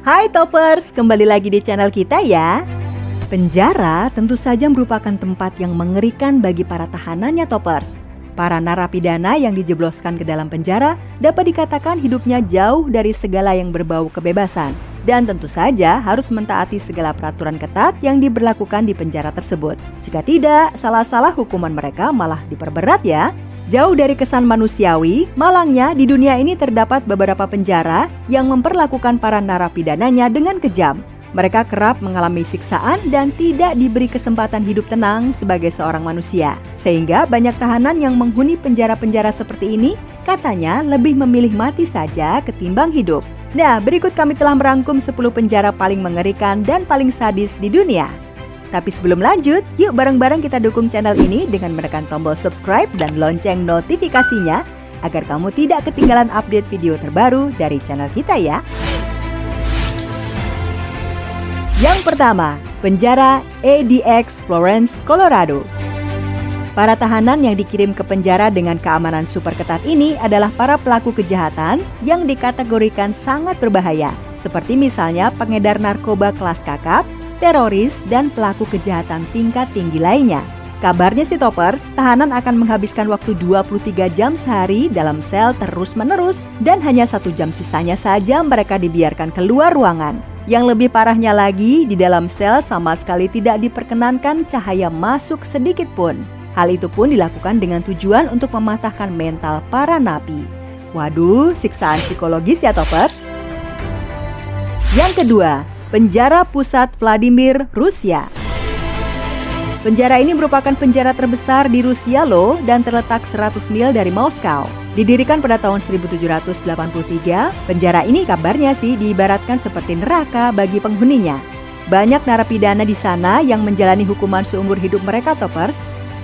Hai Toppers, kembali lagi di channel kita ya. Penjara tentu saja merupakan tempat yang mengerikan bagi para tahanannya Toppers. Para narapidana yang dijebloskan ke dalam penjara dapat dikatakan hidupnya jauh dari segala yang berbau kebebasan. Dan tentu saja harus mentaati segala peraturan ketat yang diberlakukan di penjara tersebut. Jika tidak, salah-salah hukuman mereka malah diperberat ya. Jauh dari kesan manusiawi, malangnya di dunia ini terdapat beberapa penjara yang memperlakukan para narapidananya dengan kejam. Mereka kerap mengalami siksaan dan tidak diberi kesempatan hidup tenang sebagai seorang manusia. Sehingga banyak tahanan yang menghuni penjara-penjara seperti ini katanya lebih memilih mati saja ketimbang hidup. Nah, berikut kami telah merangkum 10 penjara paling mengerikan dan paling sadis di dunia. Tapi sebelum lanjut, yuk bareng-bareng kita dukung channel ini dengan menekan tombol subscribe dan lonceng notifikasinya agar kamu tidak ketinggalan update video terbaru dari channel kita ya. Yang pertama, penjara ADX Florence, Colorado. Para tahanan yang dikirim ke penjara dengan keamanan super ketat ini adalah para pelaku kejahatan yang dikategorikan sangat berbahaya, seperti misalnya pengedar narkoba kelas kakap, teroris, dan pelaku kejahatan tingkat tinggi lainnya. Kabarnya si Toppers, tahanan akan menghabiskan waktu 23 jam sehari dalam sel terus-menerus dan hanya 1 jam sisanya saja mereka dibiarkan keluar ruangan. Yang lebih parahnya lagi, di dalam sel sama sekali tidak diperkenankan cahaya masuk sedikit pun. Hal itu pun dilakukan dengan tujuan untuk mematahkan mental para napi. Waduh, siksaan psikologis ya Toppers. Yang kedua, Penjara Pusat Vladimir, Rusia. Penjara ini merupakan penjara terbesar di Rusia loh dan terletak 100 mil dari Moskow. Didirikan pada tahun 1783, penjara ini kabarnya sih diibaratkan seperti neraka bagi penghuninya. Banyak narapidana di sana yang menjalani hukuman seumur hidup mereka Toppers.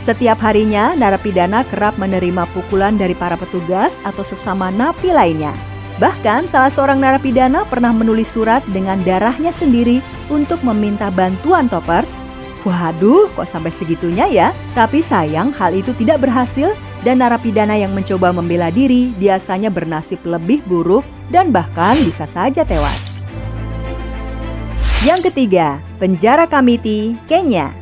Setiap harinya, narapidana kerap menerima pukulan dari para petugas atau sesama napi lainnya. Bahkan salah seorang narapidana pernah menulis surat dengan darahnya sendiri untuk meminta bantuan Toppers. Waduh, kok sampai segitunya ya? Tapi sayang hal itu tidak berhasil dan narapidana yang mencoba membela diri biasanya bernasib lebih buruk dan bahkan bisa saja tewas. Yang ketiga, Penjara Kamiti, Kenya.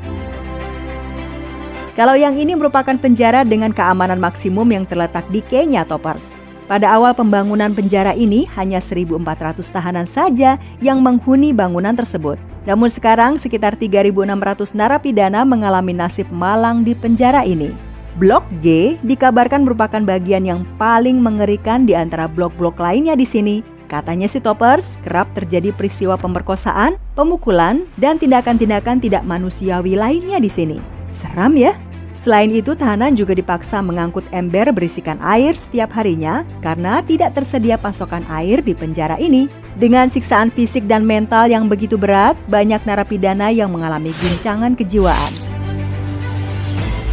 Kalau yang ini merupakan penjara dengan keamanan maksimum yang terletak di Kenya Toppers. Pada awal pembangunan penjara ini hanya 1.400 tahanan saja yang menghuni bangunan tersebut. Namun sekarang sekitar 3.600 narapidana mengalami nasib malang di penjara ini. Blok G dikabarkan merupakan bagian yang paling mengerikan di antara blok-blok lainnya di sini. Katanya si Toppers, kerap terjadi peristiwa pemerkosaan, pemukulan, dan tindakan-tindakan tidak manusiawi lainnya di sini. Seram ya? Selain itu, tahanan juga dipaksa mengangkut ember berisikan air setiap harinya karena tidak tersedia pasokan air di penjara ini. Dengan siksaan fisik dan mental yang begitu berat, banyak narapidana yang mengalami guncangan kejiwaan.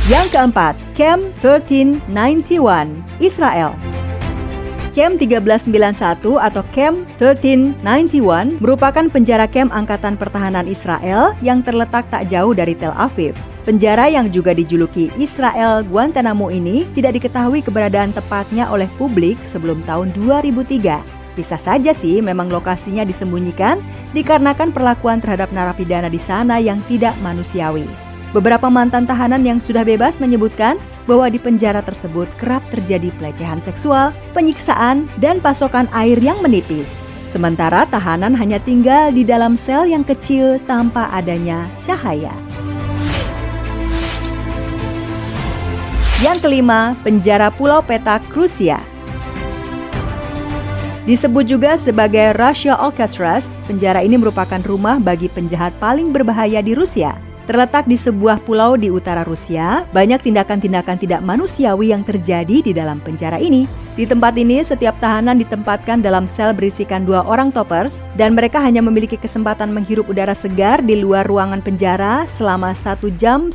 Yang keempat, Camp 1391, Israel. Camp 1391 atau Camp 1391 merupakan penjara camp Angkatan Pertahanan Israel yang terletak tak jauh dari Tel Aviv. Penjara yang juga dijuluki Israel Guantanamo ini tidak diketahui keberadaan tepatnya oleh publik sebelum tahun 2003. Bisa saja sih memang lokasinya disembunyikan dikarenakan perlakuan terhadap narapidana di sana yang tidak manusiawi. Beberapa mantan tahanan yang sudah bebas menyebutkan bahwa di penjara tersebut kerap terjadi pelecehan seksual, penyiksaan, dan pasokan air yang menipis. Sementara tahanan hanya tinggal di dalam sel yang kecil tanpa adanya cahaya. Yang kelima, Penjara Pulau Petak, Rusia. Disebut juga sebagai Russia Alcatraz, penjara ini merupakan rumah bagi penjahat paling berbahaya di Rusia. Terletak di sebuah pulau di utara Rusia, banyak tindakan-tindakan tidak manusiawi yang terjadi di dalam penjara ini. Di tempat ini, setiap tahanan ditempatkan dalam sel berisikan 2 orang Toppers, dan mereka hanya memiliki kesempatan menghirup udara segar di luar ruangan penjara selama 1,5 jam.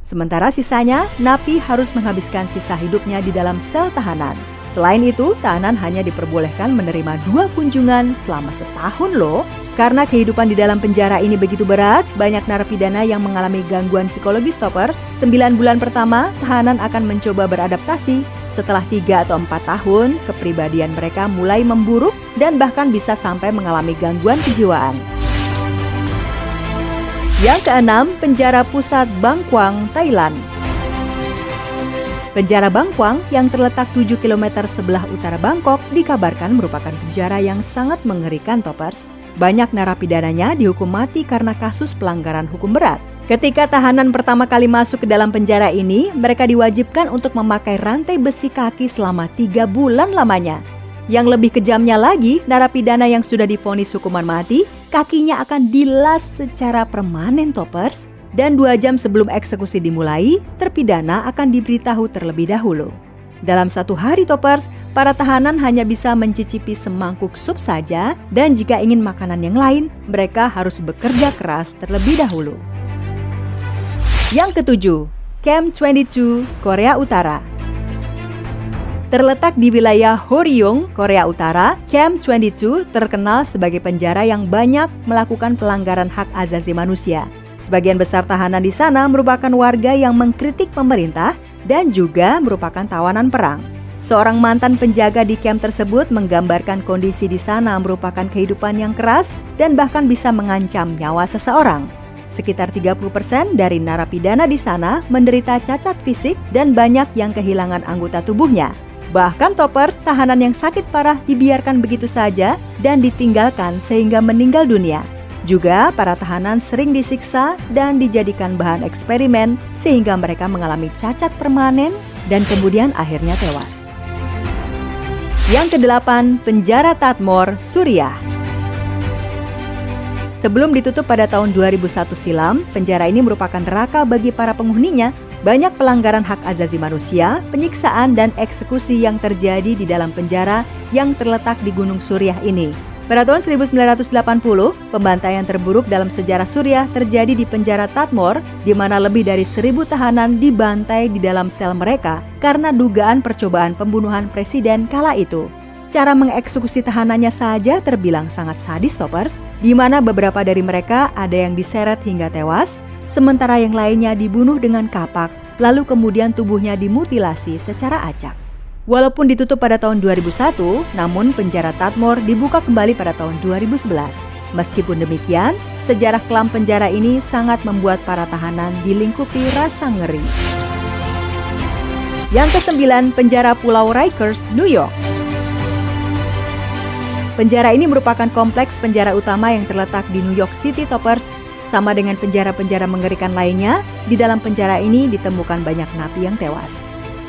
Sementara sisanya, napi harus menghabiskan sisa hidupnya di dalam sel tahanan. Selain itu, tahanan hanya diperbolehkan menerima 2 kunjungan selama setahun loh. Karena kehidupan di dalam penjara ini begitu berat, banyak narapidana yang mengalami gangguan psikologis Toppers. 9 bulan pertama, tahanan akan mencoba beradaptasi Setelah 3 atau 4 tahun, kepribadian mereka mulai memburuk dan bahkan bisa sampai mengalami gangguan kejiwaan. Yang keenam, penjara pusat Bangkwang, Thailand. Penjara Bangkwang yang terletak 7 km sebelah utara Bangkok dikabarkan merupakan penjara yang sangat mengerikan, Toppers. Banyak narapidananya dihukum mati karena kasus pelanggaran hukum berat. Ketika tahanan pertama kali masuk ke dalam penjara ini, mereka diwajibkan untuk memakai rantai besi kaki selama 3 bulan lamanya. Yang lebih kejamnya lagi, narapidana yang sudah divonis hukuman mati, kakinya akan dilas secara permanen, Toppers. Dan 2 jam sebelum eksekusi dimulai, terpidana akan diberitahu terlebih dahulu. Dalam 1 hari, Toppers, para tahanan hanya bisa mencicipi semangkuk sup saja, dan jika ingin makanan yang lain, mereka harus bekerja keras terlebih dahulu. Yang ketujuh, Camp 22, Korea Utara. Terletak di wilayah Horyong, Korea Utara, Camp 22 terkenal sebagai penjara yang banyak melakukan pelanggaran hak asasi manusia. Sebagian besar tahanan di sana merupakan warga yang mengkritik pemerintah dan juga merupakan tawanan perang. Seorang mantan penjaga di camp tersebut menggambarkan kondisi di sana merupakan kehidupan yang keras dan bahkan bisa mengancam nyawa seseorang. Sekitar 30% dari narapidana di sana menderita cacat fisik dan banyak yang kehilangan anggota tubuhnya. Bahkan, Toppers, tahanan yang sakit parah dibiarkan begitu saja dan ditinggalkan sehingga meninggal dunia. Juga, para tahanan sering disiksa dan dijadikan bahan eksperimen sehingga mereka mengalami cacat permanen dan kemudian akhirnya tewas. Yang kedelapan, penjara Tadmor, Suriah. Sebelum ditutup pada tahun 2001 silam, penjara ini merupakan neraka bagi para penghuninya. Banyak pelanggaran hak asasi manusia, penyiksaan, dan eksekusi yang terjadi di dalam penjara yang terletak di Gunung Suriah ini. Pada tahun 1980, pembantaian terburuk dalam sejarah Suriah terjadi di penjara Tadmor, di mana lebih dari 1.000 tahanan dibantai di dalam sel mereka karena dugaan percobaan pembunuhan presiden kala itu. Cara mengeksekusi tahanannya saja terbilang sangat sadis, Toppers, di mana beberapa dari mereka ada yang diseret hingga tewas, sementara yang lainnya dibunuh dengan kapak, lalu kemudian tubuhnya dimutilasi secara acak. Walaupun ditutup pada tahun 2001, namun penjara Tadmor dibuka kembali pada tahun 2011. Meskipun demikian, sejarah kelam penjara ini sangat membuat para tahanan dilingkupi rasa ngeri. Yang kesembilan, penjara Pulau Rikers, New York. Penjara ini merupakan kompleks penjara utama yang terletak di New York City, Toppers. Sama dengan penjara-penjara mengerikan lainnya, di dalam penjara ini ditemukan banyak napi yang tewas.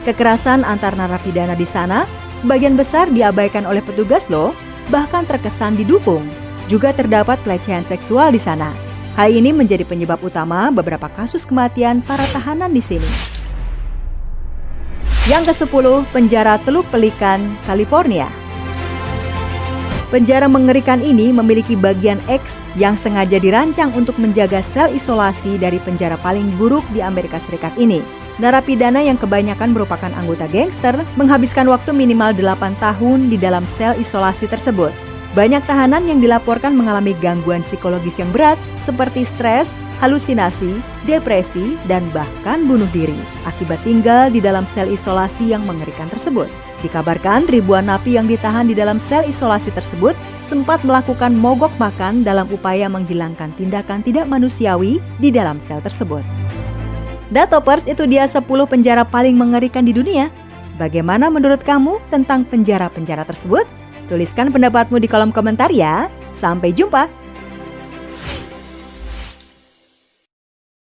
Kekerasan antar narapidana di sana sebagian besar diabaikan oleh petugas loh, bahkan terkesan didukung. Juga terdapat pelecehan seksual di sana. Hal ini menjadi penyebab utama beberapa kasus kematian para tahanan di sini. Yang ke-10, penjara Teluk Pelikan, California. Penjara mengerikan ini memiliki bagian X yang sengaja dirancang untuk menjaga sel isolasi dari penjara paling buruk di Amerika Serikat ini. Narapidana yang kebanyakan merupakan anggota gangster menghabiskan waktu minimal 8 tahun di dalam sel isolasi tersebut. Banyak tahanan yang dilaporkan mengalami gangguan psikologis yang berat seperti stres, halusinasi, depresi, dan bahkan bunuh diri akibat tinggal di dalam sel isolasi yang mengerikan tersebut. Dikabarkan ribuan napi yang ditahan di dalam sel isolasi tersebut sempat melakukan mogok makan dalam upaya menghilangkan tindakan tidak manusiawi di dalam sel tersebut. Toppers, itu dia 10 penjara paling mengerikan di dunia. Bagaimana menurut kamu tentang penjara-penjara tersebut? Tuliskan pendapatmu di kolom komentar ya. Sampai jumpa!